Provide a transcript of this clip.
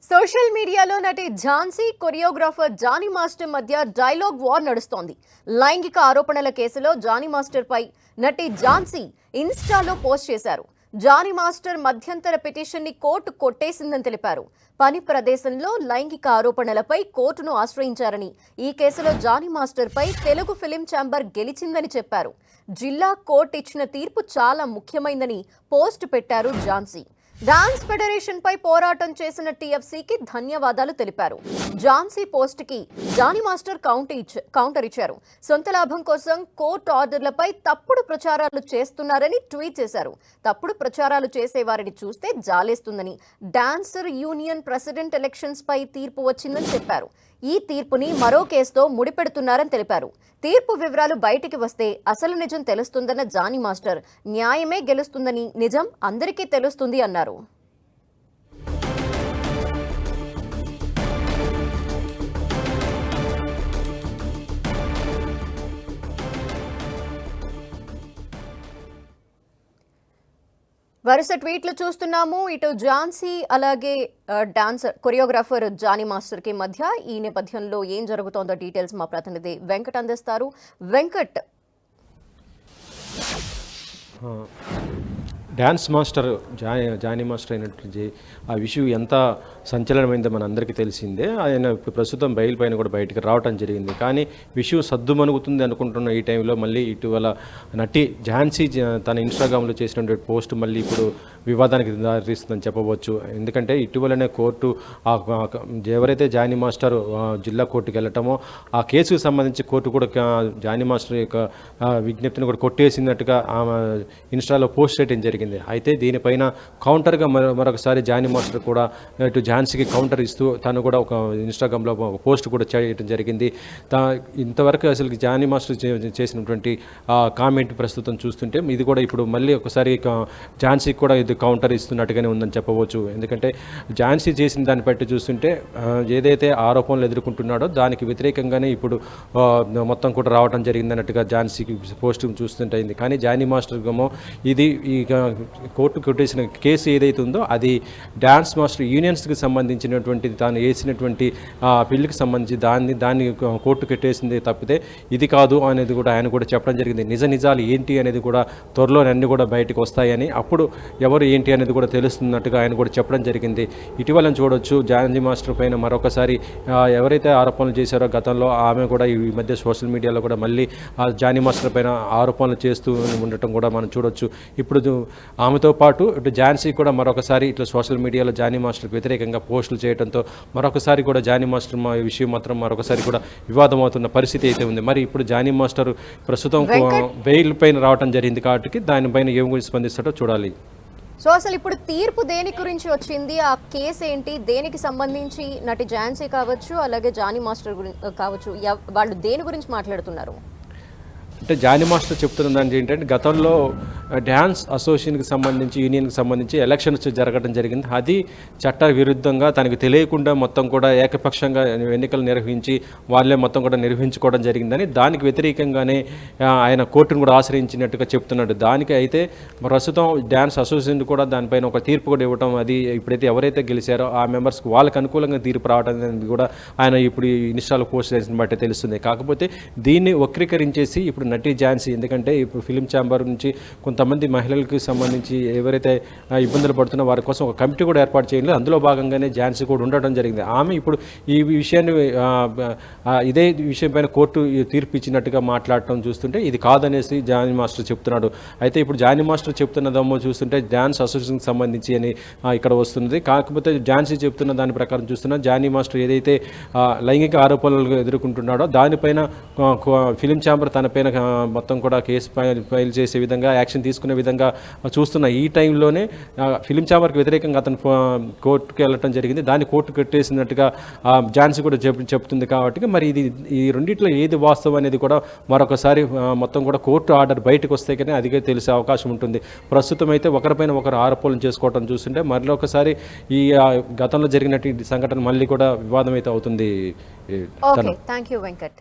Social మీడియాలో నటి Jhansi choreographer Johnny master మధ్య డైలాగ్ వార్ నడుస్తోంది. లైంగిక ఆరోపణల కేసులో జానీ మాస్టర్ పై నటి ఝాన్సీ ఇన్స్టాలో పోస్ట్ చేశారు. జానీ మాస్టర్ మధ్యంతర పిటిషన్ ని కోర్టు కొట్టేసిందని తెలిపారు. పని ప్రదేశంలో లైంగిక ఆరోపణలపై కోర్టును ఆశ్రయించారని, ఈ కేసులో జానీ మాస్టర్ పై తెలుగు ఫిలిం ఛాంబర్ గెలిచిందని చెప్పారు. జిల్లా కోర్టు ఇచ్చిన తీర్పు చాలా ముఖ్యమైందని పోస్ట్ పెట్టారు ఝాన్సీ. డాన్స్ ఫెడరేషన్ పై పోరాటం చేసిన టీఎఫ్సీకి ధన్యవాదాలు తెలిపారు. ఝాన్సీ పోస్ట్ కి జానీ మాస్టర్ కౌంటర్ ఇచ్చారు. సొంత లాభం కోసం కోర్టు ఆర్డర్లపై తప్పుడు ప్రచారాలు చేస్తున్నారని ట్వీట్ చేశారు. తప్పుడు ప్రచారాలు చేసేవారిని చూస్తే జాలేస్తుందని, డాన్సర్ యూనియన్ ప్రెసిడెంట్ ఎలక్షన్స్ పై తీర్పు వచ్చిందని చెప్పారు. ఈ తీర్పుని మరో కేసుతో ముడిపెడుతున్నారని తెలిపారు. తీర్పు వివరాలు బయటికి వస్తే అసలు నిజం తెలుస్తుందన్న జానీ మాస్టర్, న్యాయమే గెలుస్తుందని, నిజం అందరికీ తెలుస్తుంది అన్నారు. వరుస ట్వీట్లు చూస్తున్నాము. ఇటు ఝాన్సీ అలాగే డాన్సర్ కొరియోగ్రాఫర్ జానీ మాస్టర్ కి మధ్య ఈ నేపథ్యంలో ఏం జరుగుతోందో డీటెయిల్స్ మా ప్రతినిధి వెంకట్ అందిస్తారు. Venkat, dance master Jani master అయినట్టు ఆ విషయం ఎంత సంచలనమైందో మన అందరికీ తెలిసిందే. ఆయన ప్రస్తుతం బెయిల్ పైన కూడా బయటకు రావడం జరిగింది. కానీ విషయం సద్దుమణుగుతుంది అనుకుంటున్న ఈ టైంలో మళ్ళీ ఇటీవల నటి ఝాన్సీ తన ఇన్స్టాగ్రామ్లో చేసినటువంటి పోస్ట్ మళ్ళీ ఇప్పుడు వివాదానికి దారితీస్తుందని చెప్పవచ్చు. ఎందుకంటే ఇటీవలనే కోర్టు ఎవరైతే జానీ మాస్టర్ జిల్లా కోర్టుకు వెళ్ళటమో ఆ కేసుకు సంబంధించి కోర్టు కూడా జానీ మాస్టర్ యొక్క విజ్ఞప్తిని కూడా కొట్టేసినట్టుగా ఆమె ఇన్స్టాలో పోస్ట్ చేయడం జరిగింది. అయితే దీనిపైన కౌంటర్గా మరొకసారి జానీ మాస్టర్ కూడా ఇటు ఝాన్సీకి కౌంటర్ ఇస్తూ తను కూడా ఒక ఇన్స్టాగ్రామ్లో ఒక పోస్ట్ కూడా చేయడం జరిగింది. ఇంతవరకు అసలు జానీ మాస్టర్ చేసినటువంటి కామెంట్ ప్రస్తుతం చూస్తుంటే ఇది కూడా ఇప్పుడు మళ్ళీ ఒకసారి ఝాన్సీకి కూడా ఇది కౌంటర్ ఇస్తున్నట్టుగానే ఉందని చెప్పవచ్చు. ఎందుకంటే ఝాన్సీ చేసిన దాన్ని బట్టి చూస్తుంటే ఏదైతే ఆరోపణలు ఎదుర్కొంటున్నాడో దానికి వ్యతిరేకంగానే ఇప్పుడు మొత్తం కూడా రావడం జరిగిందన్నట్టుగా ఝాన్సీకి పోస్ట్ చూస్తుంటే అయింది. కానీ జానీ మాస్టర్ గమో ఇది ఈ కోర్టు కొట్టేసిన కేసు ఏదైతే ఉందో అది డ్యాన్స్ మాస్టర్ యూనియన్స్కి సంబంధించినటువంటి తాను వేసినటువంటి బిల్లుకి సంబంధించి దాన్ని కోర్టు కట్టేసింది తప్పితే ఇది కాదు అనేది కూడా ఆయన కూడా చెప్పడం జరిగింది. నిజాలు ఏంటి అనేది కూడా త్వరలో అన్నీ కూడా బయటకు వస్తాయని, అప్పుడు ఎవరు ఏంటి అనేది కూడా తెలుస్తున్నట్టుగా ఆయన కూడా చెప్పడం జరిగింది. ఇటీవల చూడొచ్చు జానీ మాస్టర్ పైన మరొకసారి ఎవరైతే ఆరోపణలు చేశారో గతంలో ఆమె కూడా ఈ మధ్య సోషల్ మీడియాలో కూడా మళ్ళీ జానీ మాస్టర్ పైన ఆరోపణలు చేస్తూ ఉండటం కూడా మనం చూడొచ్చు. ఇప్పుడు ఆమెతో పాటు ఇటు ఝాన్సీ కూడా మరొకసారి ఇట్లా సోషల్ మీడియాలో జానీ మాస్టర్కి వ్యతిరేకంగా పోస్టులు చేయడంతో మరొకసారి కూడా జానీ మాస్టర్ విషయం మాత్రం మరొకసారి కూడా వివాదం అవుతున్న పరిస్థితి అయితే ఉంది. మరి ఇప్పుడు జానీ మాస్టర్ ప్రస్తుతం బెయిల్ పైన రావడం జరిగింది కాబట్టి దానిపైన ఏం గురించి స్పందిస్తాడో చూడాలి. సో అసలు ఇప్పుడు తీర్పు దేని గురించి వచ్చింది, ఆ కేసు ఏంటి, దేనికి సంబంధించి నటి ఝాన్సీ కావచ్చు అలాగే జానీ మాస్టర్ కావచ్చు, వాళ్ళు దేని గురించి మాట్లాడుతున్నారు? అంటే జానీ మాస్టర్ చెప్తున్న దానికి ఏంటంటే గతంలో డ్యాన్స్ అసోసియేషన్కి సంబంధించి యూనియన్కి సంబంధించి ఎలక్షన్స్ జరగడం జరిగింది. అది చట్ట విరుద్ధంగా తనకు తెలియకుండా మొత్తం కూడా ఏకపక్షంగా ఎన్నికలు నిర్వహించి వాళ్ళే మొత్తం కూడా నిర్వహించుకోవడం జరిగిందని దానికి వ్యతిరేకంగానే ఆయన కోర్టును కూడా ఆశ్రయించినట్టుగా చెప్తున్నాడు. దానికి అయితే ప్రస్తుతం డ్యాన్స్ అసోసియేషన్ కూడా దానిపైన ఒక తీర్పు కూడా ఇవ్వడం, అది ఇప్పుడైతే ఎవరైతే గెలిచారో ఆ మెంబర్స్కి వాళ్ళకి అనుకూలంగా తీర్పు రావడం అనేది కూడా ఆయన ఇప్పుడు ఇన్స్టాలో పోస్ట్ చేసిన బట్టే తెలుస్తుంది. కాకపోతే దీన్ని వక్రీకరించేసి ఇప్పుడు నటి ఝాన్సీ, ఎందుకంటే ఇప్పుడు ఫిలిం ఛాంబర్ నుంచి కొంతమంది మహిళలకు సంబంధించి ఎవరైతే ఇబ్బందులు పడుతున్నా వారి కోసం ఒక కమిటీ కూడా ఏర్పాటు చేయాలి. అందులో భాగంగానే ఝాన్సీ కూడా ఉండటం జరిగింది. ఆమె ఇప్పుడు ఈ విషయాన్ని ఇదే విషయం పైన కోర్టు తీర్పు ఇచ్చినట్టుగా మాట్లాడటం చూస్తుంటే ఇది కాదనేసి జానీ మాస్టర్ చెప్తున్నాడు. అయితే ఇప్పుడు జానీ మాస్టర్ చెప్తున్నదేమో చూస్తుంటే డ్యాన్స్ అసోసియేషన్కి సంబంధించి అని ఇక్కడ వస్తున్నది. కాకపోతే ఝాన్సీ చెప్తున్న దాని ప్రకారం చూస్తున్నా జానీ మాస్టర్ ఏదైతే లైంగిక ఆరోపణలు ఎదుర్కొంటున్నాడో దానిపైన ఫిలిం ఛాంబర్ తనపైన మొత్తం కూడా కేసు ఫైల్ చేసే విధంగా యాక్షన్ తీసుకునే విధంగా చూస్తున్న ఈ టైంలోనే ఫిలిం ఛాంబర్కి వ్యతిరేకంగా అతను కోర్టుకు వెళ్ళటం జరిగింది. దాన్ని కోర్టు కట్టేసినట్టుగా ఝాన్సీ కూడా చెప్తుంది. కాబట్టి మరి ఈ రెండిట్లో ఏది వాస్తవం అనేది కూడా మరొకసారి మొత్తం కూడా కోర్టు ఆర్డర్ బయటకు వస్తే కానీ అదిగే తెలిసే అవకాశం ఉంటుంది. ప్రస్తుతం అయితే ఒకరిపైన ఒకరు ఆరోపణలు చేసుకోవడం చూస్తుంటే మరొకసారి ఈ గతంలో జరిగినటువంటి సంఘటన మళ్ళీ కూడా వివాదం అయితే అవుతుంది. Thank you Venkat.